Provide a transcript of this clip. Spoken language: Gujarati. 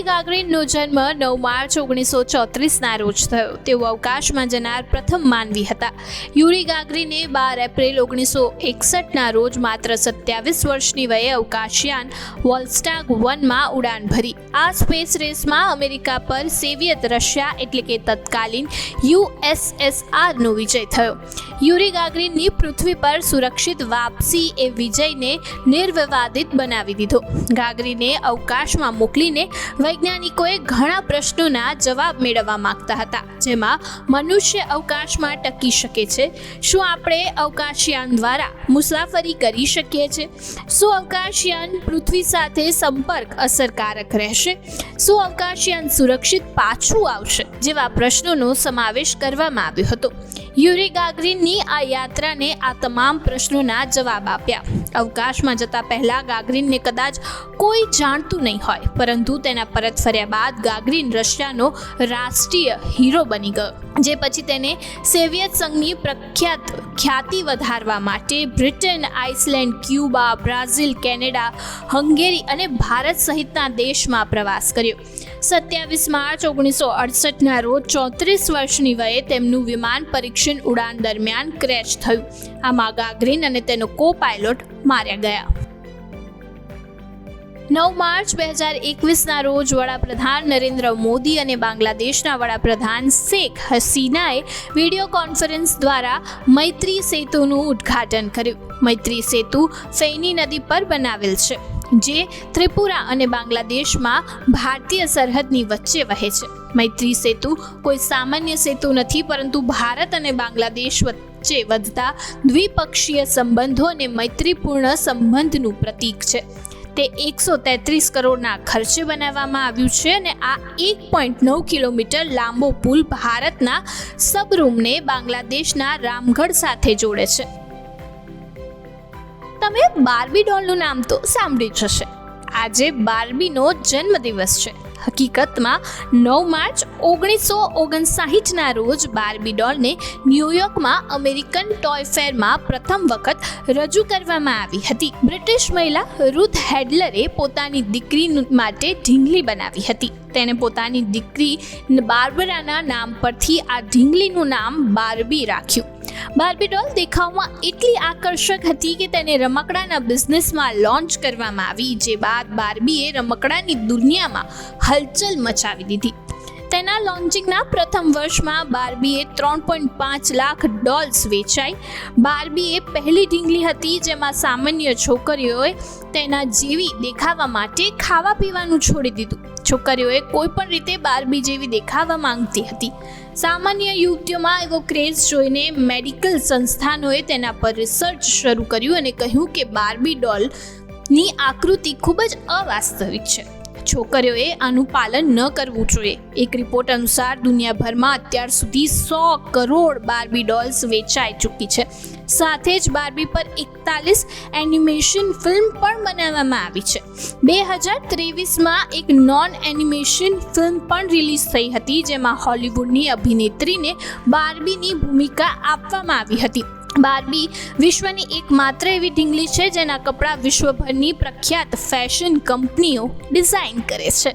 ગાગરીનનો જન્મ 9 માર્ચ 1934ના રોજ થયો. તેઓ અવકાશમાં જનાર પ્રથમ માનવી હતા. યુરી ગાગરીને 12 એપ્રિલ 1961ના રોજ માત્ર 27 વર્ષની વયે અવકાશયાન વોલ્સ્ટાગ 1માં ઉડાન ભરી. આ સ્પેસ રેસમાં અમેરિકા પર સોવિયત રશિયા એટલે કે તત્કાલીન USSRનો વિજય થયો. યુરી ગાગરીનની પૃથ્વી પર સુરક્ષિત વાપસી એ વિજયને નિર્વિવાદિત બનાવી દીધો. ગાગરીને અવકાશમાં મોકલીને વૈજ્ઞાનિકોએ ઘણા પ્રશ્નોના જવાબ મેળવવા માંગતા હતા, જેમાં મનુષ્ય અવકાશમાં ટકી શકે છે? શું આપણે અવકાશયાન દ્વારા મુસાફરી કરી શકીએ છીએ? શું અવકાશયાન પૃથ્વી સાથે સંપર્ક અસરકારક રહેશે? શું અવકાશયાન સુરક્ષિત પાછું આવશે? જેવા પ્રશ્નોનો સમાવેશ કરવામાં આવ્યો હતો. યુરી ગાગરીનની આ યાત્રાને આ તમામ પ્રશ્નોના જવાબ આપ્યા. અવકાશમાં જતા પહેલા ગાગરીનને કદાચ કોઈ જાણતું નહીં હોય, પરંતુ તેના પરત ફર્યા બાદ ગાગરીન રશિયાનો રાષ્ટ્રીય હીરો બની ગયો, જે પછી તેને સોવિયત સંઘની ખ્યાતિ વધારવા માટે Britain, Iceland, Cuba, Brazil, Canada, Hungary અને ભારત સહિતના દેશમાં પ્રવાસ કર્યો. 27 માર્ચ 1968ના રોજ 34 વર્ષની વયે તેમનું વિમાન પરીક્ષણ ઉડાન દરમિયાન ક્રેશ થયું. આમાં ગાગરીન અને તેનો કો પાયલોટ માર્યા ગયા. 9 માર્ચ 2021ના રોજ વડાપ્રધાન નરેન્દ્ર મોદી અને બાંગ્લાદેશના વડાપ્રધાન શેખ હસીનાએ વિડીયો કોન્ફરન્સ દ્વારા મૈત્રી સેતુનું ઉદ્ઘાટન કર્યું. મૈત્રી સેતુ ફેની નદી પર બનાવેલ છે, જે ત્રિપુરા અને બાંગ્લાદેશમાં ભારતીય સરહદની વચ્ચે વહે છે. મૈત્રી સેતુ કોઈ સામાન્ય સેતુ નથી, પરંતુ ભારત અને બાંગ્લાદેશ વચ્ચે વધતા દ્વિપક્ષીય સંબંધો અને મૈત્રીપૂર્ણ સંબંધનું પ્રતીક છે. તે 133 કરોડના ખર્ચે બનાવવામાં આવ્યું છે અને આ 1.9 કિલોમીટર લાંબો પુલ ભારતના સબરૂમને બાંગ્લાદેશના રામગઢ સાથે જોડે છે. તમે બાર્બી ડોલનું નામ તો સાંભળ્યું જ હશે. આજે બાર્બીનો જન્મદિવસ છે. હકીકતમાં 9 માર્ચ 1959ના રોજ બાર્બી ડોલને ન્યૂયોર્કમાં અમેરિકન ટોય ફેરમાં પ્રથમ વખત રજૂ કરવામાં આવી હતી. બ્રિટિશ મહિલા રૂથ હેડલરે પોતાની દીકરી માટે ઢીંગલી બનાવી હતી. તેને પોતાની દીકરી બાર્બરાના નામ પરથી આ ઢીંગલીનું નામ બાર્બી રાખ્યું. બાર્બી ડોલ દેખાવમાં એટલી આકર્ષક હતી કે તેને રમકડાના બિઝનેસમાં લોન્ચ કરવામાં આવી, જે બાદ બાર્બીએ રમકડાની દુનિયામાં હલચલ મચાવી દીધી. તેના લોન્ચિંગના પ્રથમ વર્ષમાં બાર્બીએ 3.5 લાખ ડોલ્સ વેચાઈ. બાર્બી એ પહેલી ઢીંગલી હતી જેમાં સામાન્ય છોકરીઓએ તેના જેવી દેખાવા માટે ખાવા પીવાનું છોડી દીધું. છોકરીઓએ કોઈ પણ રીતે બાર્બી જેવી દેખાવા માંગતી હતી. સામાન્ય યુવતીઓમાં એવો ક્રેઝ જોઈને મેડિકલ સંસ્થાનોએ તેના પર રિસર્ચ શરૂ કર્યું અને કહ્યું કે બાર્બી ડોલની આકૃતિ ખૂબ જ અવાસ્તવિક છે. છોકરીઓએ આનું પાલન ન કરવું જોઈએ. એક રિપોર્ટ અનુસાર દુનિયાભરમાં અત્યાર સુધી 100 કરોડ બાર્બી ડોલ્સ વેચાઈ ચૂકી છે. સાથે જ બાર્બી પર 41 એનિમેશન ફિલ્મ પણ બનાવવામાં આવી છે. 2023માં એક નોન એનિમેશન ફિલ્મ પણ રિલીઝ થઈ હતી, જેમાં હોલિવૂડની અભિનેત્રીને બાર્બીની ભૂમિકા આપવામાં આવી હતી. બાર્બી વિશ્વની એકમાત્ર એવી ઢીંગલી છે જેના કપડાં વિશ્વભરની પ્રખ્યાત ફેશન કંપનીઓ ડિઝાઇન કરે છે.